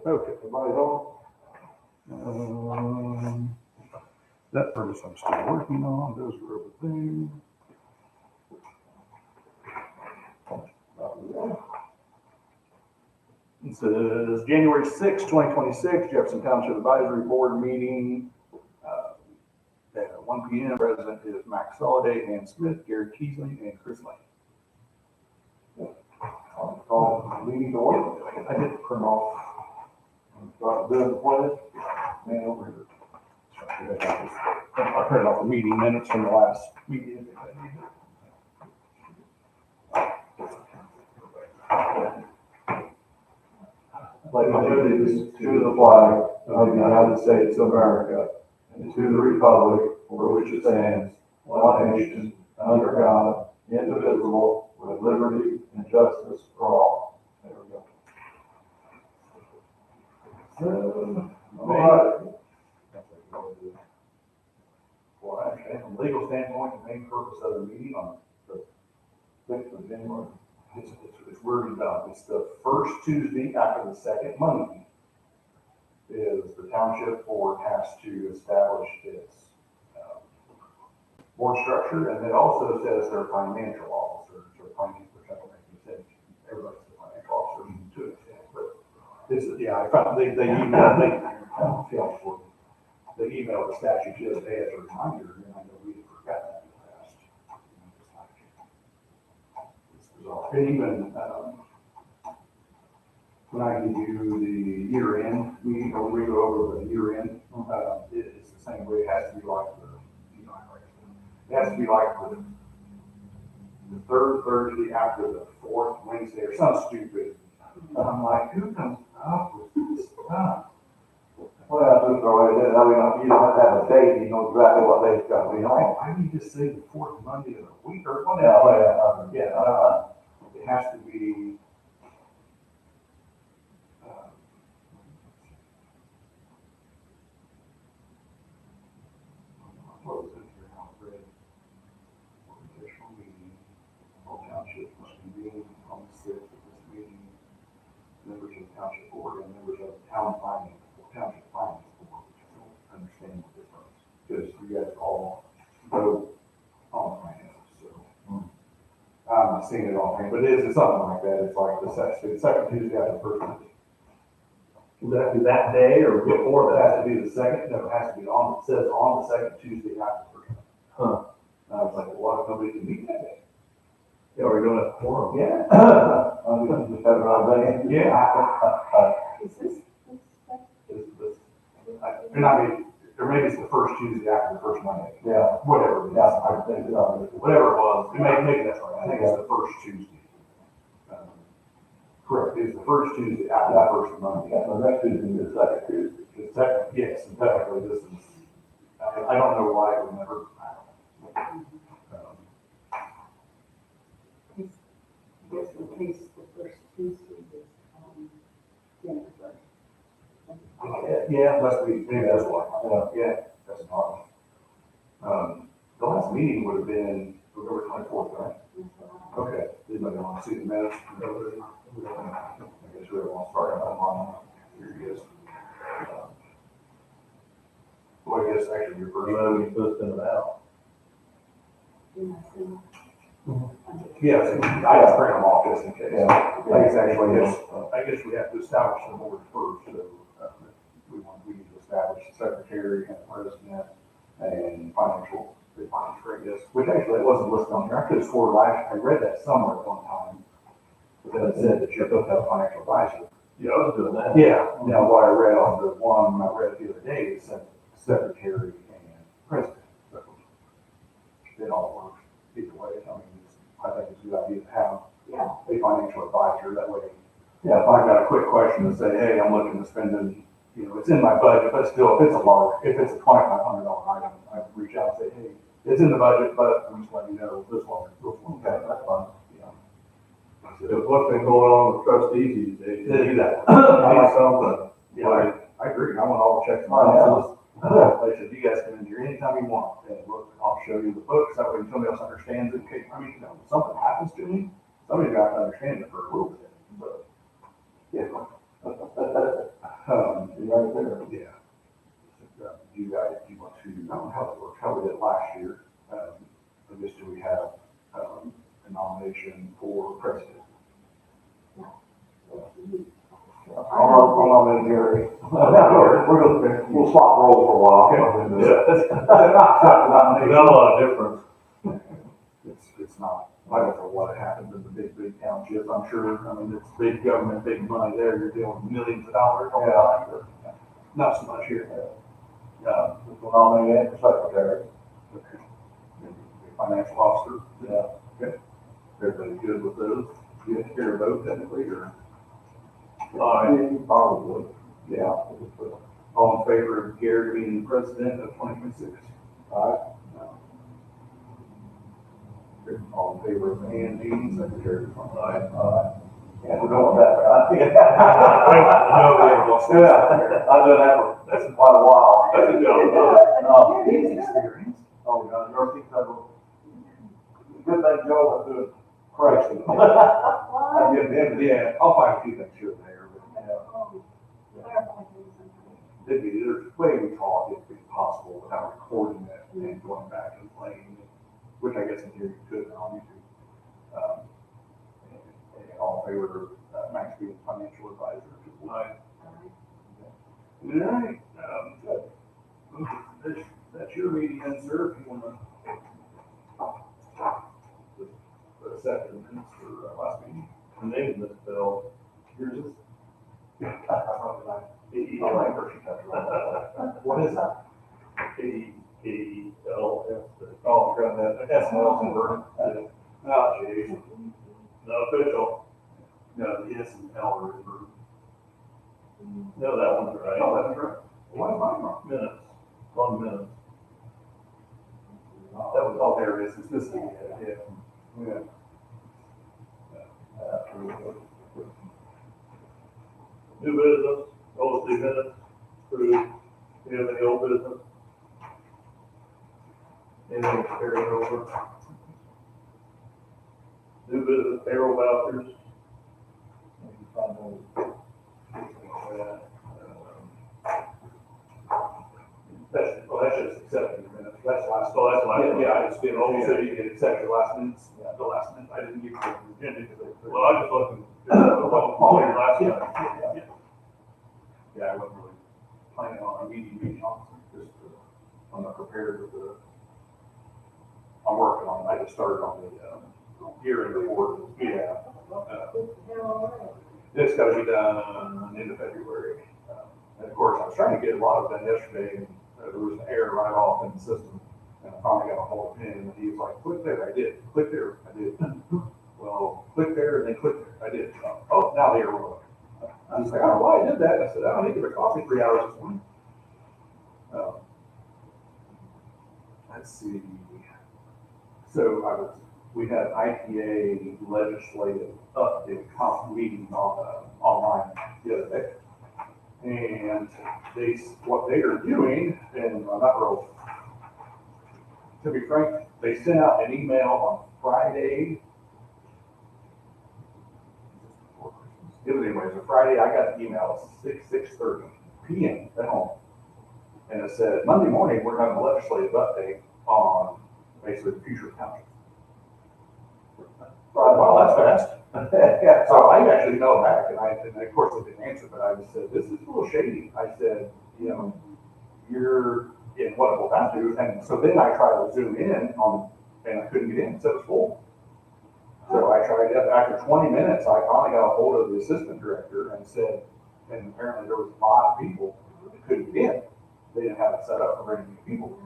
Okay. Everybody home? That purpose I'm still working on, those are over there. It says January 6, 2026, Jefferson Township Advisory Board meeting. At 1 p.m. President is Max Soliday, Ann Smith, Gary Keesley, and Chris Lane. I'll call the meeting to order. I did print off. Start doing the pledge. Man over here. I printed off the meeting minutes from the last meeting. Pledge allegiance to the flag of the United States of America and to the republic for which it stands, one nation, under God, indivisible, with liberty and justice for all. There we go. All right. Well, actually, from a legal standpoint, the main purpose of the meeting on the 6th of January, it's worded up. It's the first Tuesday after the second Monday is the township board has to establish its board structure, and it also says their financial officers or financial, which I don't think you said everybody's the financial officers to an extent, but this is, yeah, I found they emailed, they emailed the statute today as a reminder, and I know we forgot that in the past. It's bizarre. And even, when I give you the year end, we go over the year end, it's the same way. It has to be like it has to be like the third Thursday after the fourth Wednesday or something stupid. I'm like, who comes up with this stuff? Well, just throw it in. I mean, you don't have to have a date. You know exactly what day's coming. Why do you just say the fourth Monday of the week or whatever? It has to be. What was it here? How it read? Organizational meeting. All townships must convene on the 6th of this meeting. Members of the township board and members of the township finance board, which I don't understand the difference. Because you guys all vote on finance, so. I'm not seeing it all, but it's something like that. It's like the second Tuesday after the first Monday. Would that be that day or before It that? has to be the second, no, it has to be on, it says on the second Tuesday after the first Monday. Huh. And I was like, well, nobody can meet that day. Yeah, we're doing a forum. Yeah. Just have it on there. Yeah. Is this? And I mean, or maybe it's the first Tuesday after the first Monday. Yeah. Whatever it is. Yeah, I think so. Whatever it was, maybe that's right. I think it's the first Tuesday. Correct, it's the first Tuesday after the first Monday. Yeah, so next Tuesday is the second Tuesday. It's technically, yes, and technically this is, I don't know why it would never, I don't know. Just in case the first Tuesday is, January. Yeah, must be, maybe that's why. Yeah, that's not. The last meeting would have been November 24th, right? Okay, anybody want to see the minutes? I guess whoever wants to start online, here he is. Well, I guess actually your first. You supposed to send it out. Yeah, I just print them off just in case. Yeah. I guess actually, yes, I guess we have to establish the board first, so, we need to establish the secretary and the president and financial, the finance, I guess, which actually it wasn't listed on here. I could have sworn, I read that somewhere at one time. But then it said that you're supposed to have a financial advisor. Yeah, I was doing that. Yeah, now what I read on the one I read the other day, it said secretary and president. So it all works either way. I mean, I think it's a good idea to have a financial advisor. That way, yeah, if I've got a quick question to say, hey, I'm looking to spend in, it's in my budget, but still, if it's a $2,500 item, I reach out and say, hey, it's in the budget, but I'm just letting you know this one. Okay, that's fine. Because what's been going on with trustees these days? Yeah, exactly. I like something. Yeah, I agree. I want all the checks and balances. Like I said, you guys come in here anytime you want, and look, I'll show you the books. That way somebody else understands it. In case, I mean, if something happens to me, somebody's got to understand it for a little bit. But, yeah. right there. Yeah. Do you guys, do you want to, I don't know how that works, how we did it last year, I guess, do we have, a nomination for president? I'll nominate Gary. We'll swap roles for a while. Not a lot of difference. It's not, I don't know what happens in the big townships, I'm sure, I mean, it's big government, big money there, you're dealing with millions of dollars all the time, but not so much here. We'll nominate Ann for secretary. Okay. Financial officer, Yeah. everybody good with those? You have to hear a vote technically, or Probably, yeah. all in favor of Gary being president of 2026? All right. All in favor of Ann being secretary of 2026? Yeah, we're going that route. No, Yeah, I've done that for, that's quite a while. That's a job. He's experienced. Oh, God, you're thinking of, good thing Joe was doing crazy. I give him, yeah, I'll find a few things here and there, but there's a way we talk, it'd be possible without recording it and going back and playing, which I guess in theory you could on YouTube. And all in favor of Max being financial advisor to the board? All right, that's your meeting, then, sir, if you wanna. The second minutes for last meeting. The name of this bill, Yours is? I like her, she touched it. What is that? KELS. Oh, got that, that's Nelson converted. Oh, geez. Not official. No, the S and L are inverted. No, that one's right. Oh, that's right. Why am I wrong? Minutes, 1 minute. That was, oh, there it is, it's this thing, yeah. Yeah. New business, old minutes, through, you have any old business? Anything carried over? New business, payroll vouchers. That's just accepting the minutes, that's last. Oh, that's last. Yeah, I just did, so you can accept your last minutes, the last minute, I didn't give you the agenda because they. Well, I just looking, all your last night. Yeah, I wasn't really planning on a meeting, honestly, just, I'm not prepared with the, I'm working on it, I just started on the, hearing report, yeah. It's gotta be done end of February. And of course, I was trying to get a lot of it done yesterday, and there was an error right off in the system. And I finally got a hold of him, and he was like, click there, I did, click there, I did. Well, click there, and then click there, I did. Oh, now the error went away. I was like, I don't know why I did that. I said, I don't need to get coffee 3 hours this morning. Let's see. So we had IPA legislative update meeting on, online the other day. And what they are doing, and I'm not real, to be frank, they sent out an email on Friday. It was anyways, a Friday, I got an email at 6:30 p.m. at home. And it said, Monday morning, we're having a legislative update on basically the future of township. Well, that's fast. Yeah, so I actually know back, and of course I didn't answer, but I just said, this is a little shady. I said, you're in what it will have to, and so then I tried to zoom in on, and I couldn't get in, so it was full. So I tried, after 20 minutes, I finally got a hold of the assistant director and said, and apparently there was a lot of people that couldn't get in. They didn't have it set up for very many people.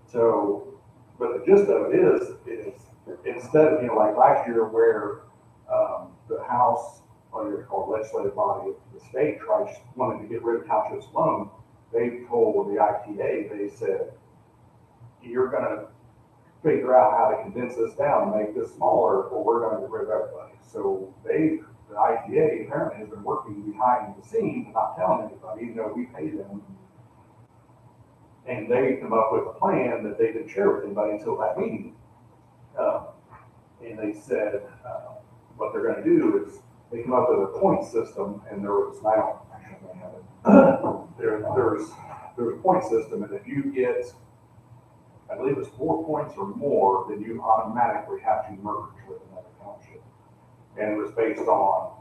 So, but the gist of it is instead of, like last year where the House, or your legislative body of the state wanted to get rid of townships alone, they told the ITA, they said, you're gonna figure out how to condense this down and make this smaller, or we're gonna get rid of everybody. So the ITA apparently has been working behind the scenes, not telling anybody, even though we pay them. And they come up with a plan that they didn't share with anybody until that meeting. And they said, what they're gonna do is, they come up with a point system, and there was, I don't actually have it. there's a point system, and if you get, I believe it's 4 points or more, then you automatically have to merge with another township. And it was based on,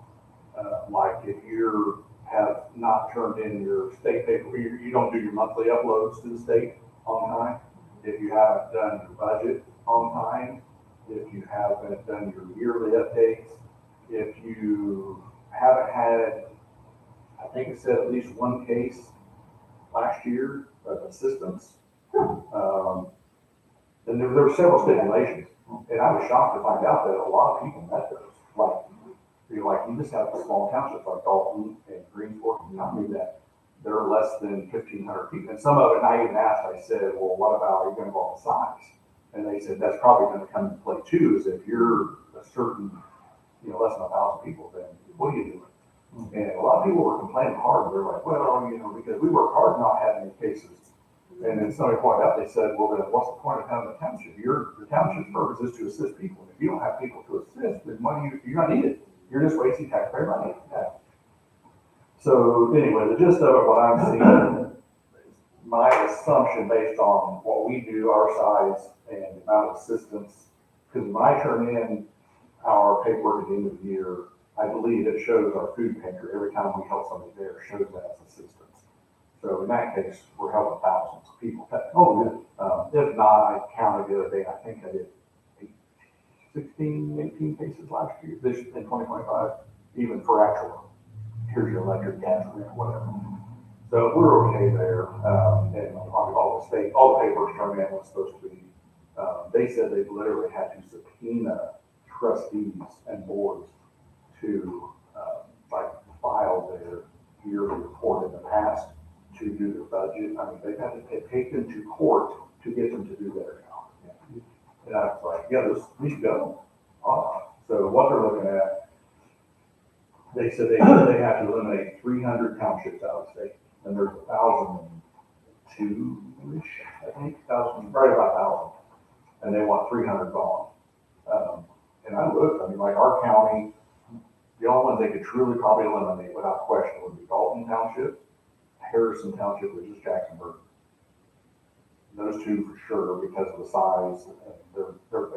like if you have not turned in your state paper, you don't do your monthly uploads to the state on time, if you haven't done your budget on time, if you haven't done your yearly updates, if you haven't had, I think it said at least one case last year of assistance. And there were several stipulations, and I was shocked to find out that a lot of people met those. Like, you just have small townships like Dalton and Greensport and County that there are less than 1,500 people. And some of it, and I even asked, I said, well, what about, are you gonna go on size? And they said, that's probably gonna come into play too, is if you're a certain, less than 1,000 people, then what are you doing? And a lot of people were complaining hard. They're like, well, because we work hard not having any cases. And then somebody pointed out, they said, well, then what's the point of having a township? The township's purpose is to assist people. If you don't have people to assist, then you're not needed. You're just wasting taxpayer money. Yeah. So anyway, the gist of it, what I'm seeing, my assumption based on what we do, our size, and the amount of assistance, because when I turn in our paperwork at the end of the year, I believe it shows our food pantry every time we help somebody there, shows that as assistance. So in that case, we're helping thousands of people. If not, I counted the other day, I think I did 18 cases last year, this in 2025, even for actual, here's your electric, gas, rent, whatever. So we're okay there. And all the papers turned in was supposed to be, they said they literally had to subpoena trustees and boards to file their yearly report in the past to do their budget. I mean, they've had to take them to court to get them to do their job. And I was like, yeah, these go. So what they're looking at, they said they have to eliminate 300 townships out of the state, and there's 1,002-ish, I think, right about 1,000, and they want 300 gone. And I looked, I mean, like our county, the only ones they could truly probably eliminate without question would be Dalton Township, Harrison Township, which is Jacksonburg. Those two for sure because of the size.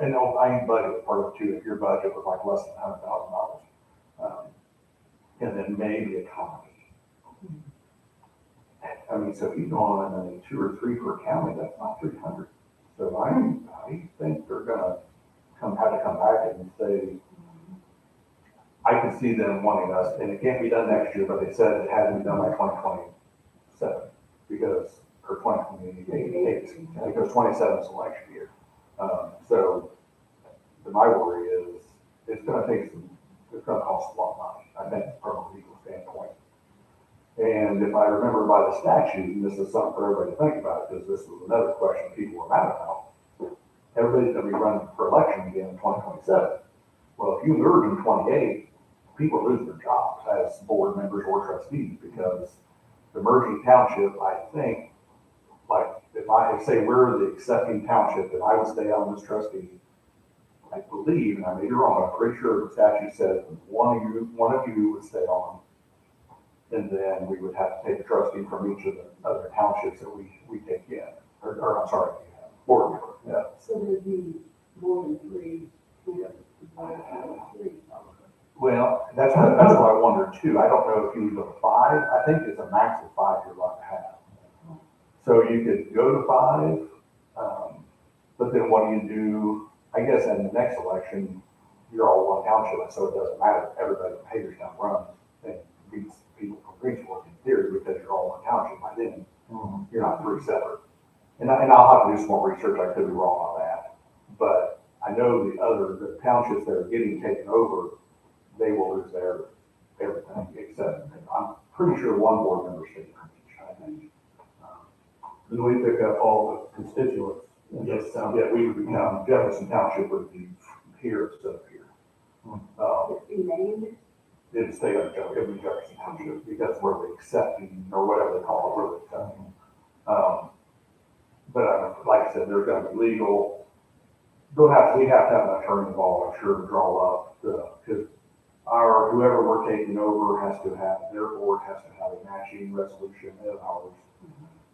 And I budget part of it too. If your budget was like less than $100,000, and then maybe economy. I mean, so if you go on and 2 or 3 per county, that's not 300. So I think they're gonna have to come back and say, I can see them wanting us, and it can't be done next year, but they said it had to be done by 2027 because, or 2028, because 27 is election year. So my worry is it's going to cost a lot of money, I think, from a legal standpoint. And if I remember by the statute, and this is something for everybody to think about, because this was another question people were mad about, everybody's going to be running for election again in 2027. Well, if you merge in 28, people lose their jobs as board members or trustees because the merging township, I think, like if I say we're the accepting township, that I would stay on as trustee. I believe, and I may be wrong, but I'm pretty sure the statute says one of you would stay on, and then we would have to take a trustee from each of the other townships that we take in, or I'm sorry, board member. Yeah. So there'd be more than 3. Well, that's what I wondered too. I don't know if you would go to 5. I think it's a max of 5 you're allowed to have. So you could go to 5, but then what do you do? I guess in the next election, you're all one township, so it doesn't matter. Everybody in Hagerstown runs and beats people from Greensport in theory because you're all one township by then. You're not 3 separate. And I'll have to do some more research. I could be wrong on that. But I know the townships that are getting taken over, they will lose their everything except, I'm pretty sure one board member stays from each, I think. Then we pick up all the constituents. Yes, yeah, we would become, Jefferson Township would be here instead of here. It would stay on Jefferson Township because we're the accepting, or whatever they call it, we're the accepting. But like I said, there's gonna be legal, we have to have an attorney involved, I'm sure, to draw up because who whoever we're taking over has to have, their board has to have a matching resolution of ours.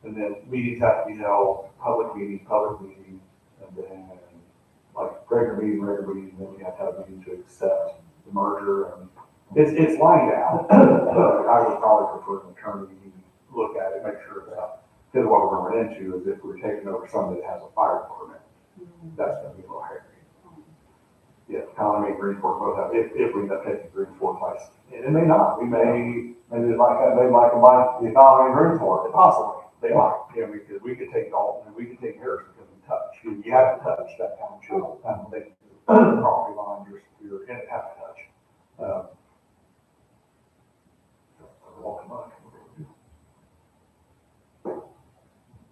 And then meetings have to be held, public meeting, and then like regular meeting, then we have to have a meeting to accept the merger. And it's lined out, but I would probably prefer an attorney to look at it, make sure it's up. Because what we're going to run into is if we're taking over somebody that has a fire department, that's going to be a little hairy. Yeah, Colony and Greenport both have, if we end up taking Greenport place. And it may not, we may, Maybe they might combine the economy and Greenport. possibly, they might, because we could take Dalton and we could take Harrison because we touch. You have to touch that township, they, property line, you're in it, have to touch. Walking by.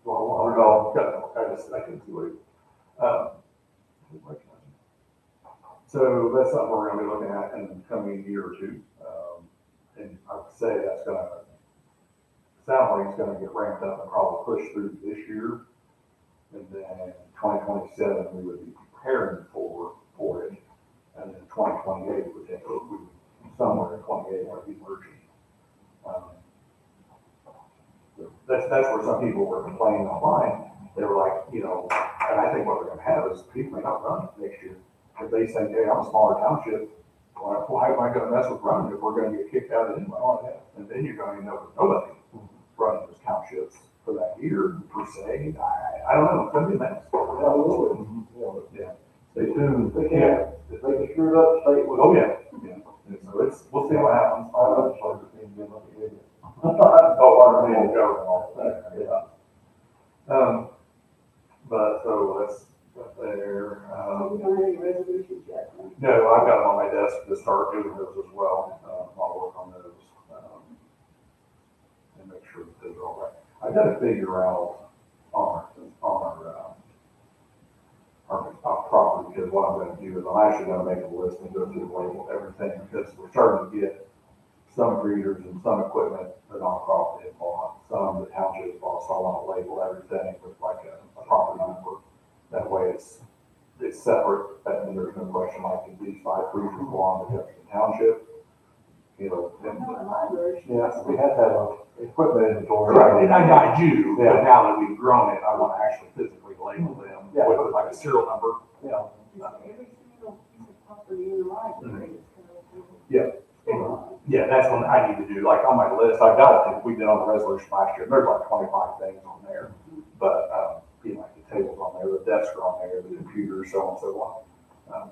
Well, I couldn't see what it. So that's something we're gonna be looking at in the coming year or two. And I would say that's gonna, sound like it's gonna get ramped up and probably pushed through this year. And then 2027, we would be preparing for it. And then 2028 would take, somewhere in 28, would be merging. That's where some people were complaining online. They were like, and I think what they're gonna have is people may not run next year. If they say, hey, I'm a smaller township, why am I gonna mess with running if we're gonna get kicked out anyway? And then you're gonna end up with nobody running those townships for that year, per se. I don't know, it's gonna be a mess. Yeah. Stay tuned. Yeah. If they can screw it up, state will. Oh, yeah. And so we'll see what happens. Our legislature seems to be looking at it. Oh, our main government. Yeah. But so that's there. So we don't have any resolutions yet, then? No, I've got them on my desk to start doing those as well. I'll work on those. And make sure that those are all right. I gotta figure out on our property, because what I'm gonna do is I'm actually gonna make a list and go through and label everything, because we're starting to get some greeters and some equipment that non-profit is bought, some the township bought, so I want to label everything with like a proper number. That way it's separate, and there's no question like if these 5 greeters belong to Jefferson Township, and Not in my version. Yeah, we have to have a equipment inventory. right, and I do, but now that we've grown it, I want to actually physically label them Yeah. with like a serial number. Yeah. Every single piece of property in the library is kind of. Yeah. Yeah, that's one I need to do, like on my list, I've got it, we did on the resolution last year, there's like 25 things on there. But, like the tables on there, the desks are on there, the computers, so on and so on.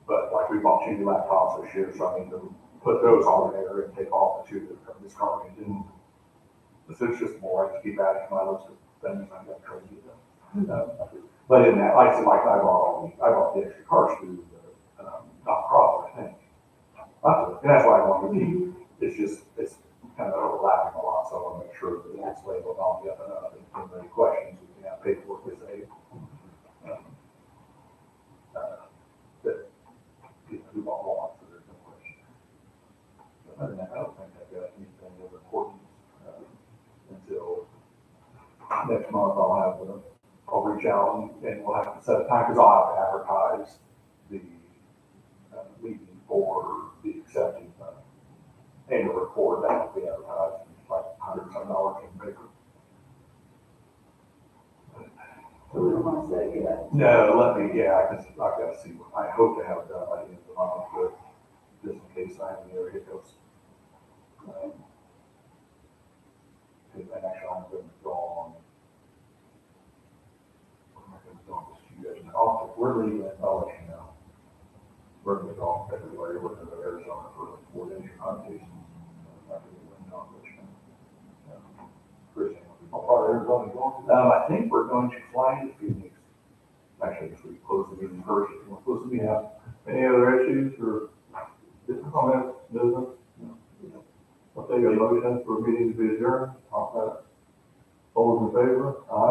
But like we bought 2 new laptops this year, so I need to put those on there and take off the 2 that are discarded. And so it's just more, I just keep adding to my list of things I've got to do. But in that, like I said, like I bought the extra cars through the nonprofit, I think. And that's why I want to keep, it's kind of overlapping a lot, so I want to make sure that it's labeled on the up and up. If there's any questions, we can have paperwork to say. That, we bought one, so there's no question. But other than that, I don't think I've got anything of importance, until next month. I'll reach out and we'll have to set a time, because I'll have to advertise the meeting for the accepting annual report. That will be advertised like $100 in paper. So we don't want to say yet. No, I've got to see what, I hope to have it done by the end of the month, but just in case I have any other hiccups. And actually, I'm going to go on. We're leaving, I'll let you know. We're going to go off February, we're going to go to Arizona for 4 days or 5 days. How far Arizona going? I think we're going to fly into Phoenix. Actually, if we close the meeting first, if you want to close the meeting out. Any other issues or comments, business? I'll take a motion for a meeting to be adjourned. All those in favor? Aye.